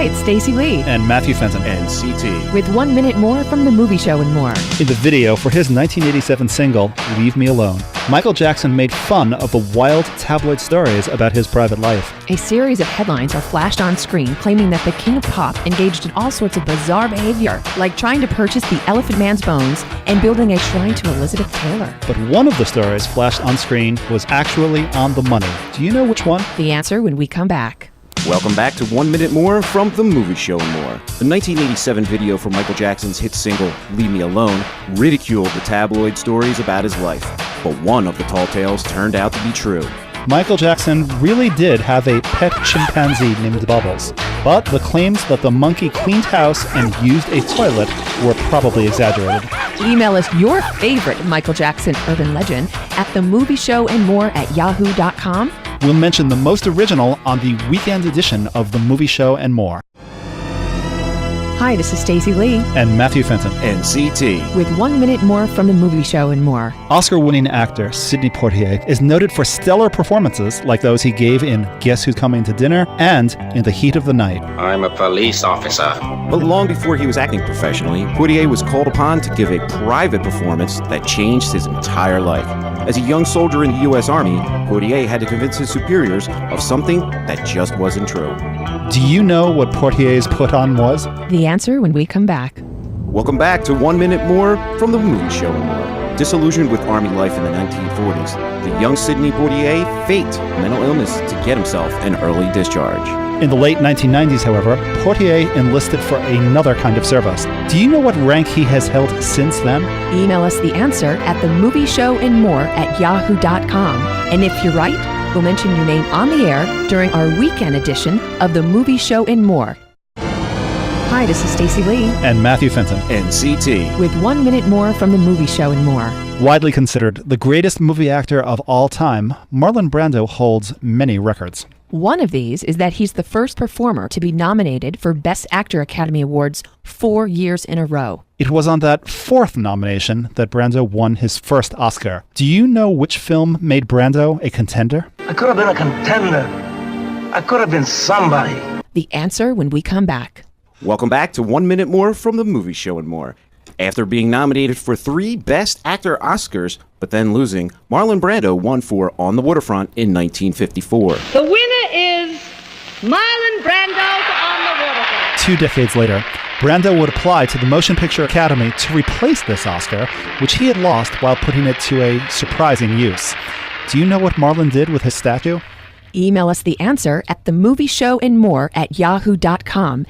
Hi, it's Stacey Lee. And Matthew Fenton. And CT. With 1 minute more from the movie show and more. In the video for his 1987 single, Leave Me Alone, Michael Jackson made fun of the wild tabloid stories about his private life. A series of headlines are flashed on screen claiming that the king of pop engaged in all sorts of bizarre behavior, like trying to purchase the Elephant Man's bones and building a shrine to Elizabeth Taylor. But one of the stories flashed on screen was actually on the money. Do you know which one? The answer when we come back. Welcome back to 1 Minute More from the movie show and more. The 1987 video for Michael Jackson's hit single, Leave Me Alone, ridiculed the tabloid stories about his life. But one of the tall tales turned out to be true. Michael Jackson really did have a pet chimpanzee named Bubbles. But the claims that the monkey cleaned house and used a toilet were probably exaggerated. Email us your favorite Michael Jackson urban legend at themovieshowandmore@yahoo.com. We'll mention the most original on the weekend edition of The Movie Show and More. Hi, this is Stacey Lee. And Matthew Fenton. And CT. With 1 minute more from the movie show and more. Oscar-winning actor Sidney Poitier is noted for stellar performances like those he gave in Guess Who's Coming to Dinner and In the Heat of the Night. I'm a police officer. But long before he was acting professionally, Poitier was called upon to give a private performance that changed his entire life. As a young soldier in the U.S. Army, Poitier had to convince his superiors of something that just wasn't true. Do you know what Poitier's put-on was? The answer when we come back. Welcome back to 1 Minute More from the movie show and more. Disillusioned with Army life in the 1940s, the young Sidney Poitier faked mental illness to get himself an early discharge. In the late 1990s, however, Poitier enlisted for another kind of service. Do you know what rank he has held since then? Email us the answer at themovieshowandmore@yahoo.com. And if you're right, we'll mention your name on the air during our weekend edition of The Movie Show and More. Hi, this is Stacey Lee. And Matthew Fenton. And CT. With 1 minute more from The Movie Show and More. Widely considered the greatest movie actor of all time, Marlon Brando holds many records. One of these is that he's the first performer to be nominated for Best Actor Academy Awards 4 years in a row. It was on that fourth nomination that Brando won his first Oscar. Do you know which film made Brando a contender? I could have been a contender. I could have been somebody. The answer when we come back. Welcome back to 1 Minute More from the movie show and more. After being nominated for 3 Best Actor Oscars, but then losing, Marlon Brando won for On the Waterfront in 1954. The winner is Marlon Brando for On the Waterfront. 2 decades later, Brando would apply to the Motion Picture Academy to replace this Oscar, which he had lost while putting it to a surprising use. Do you know what Marlon did with his statue? Email us the answer at themovieshowandmore@yahoo.com.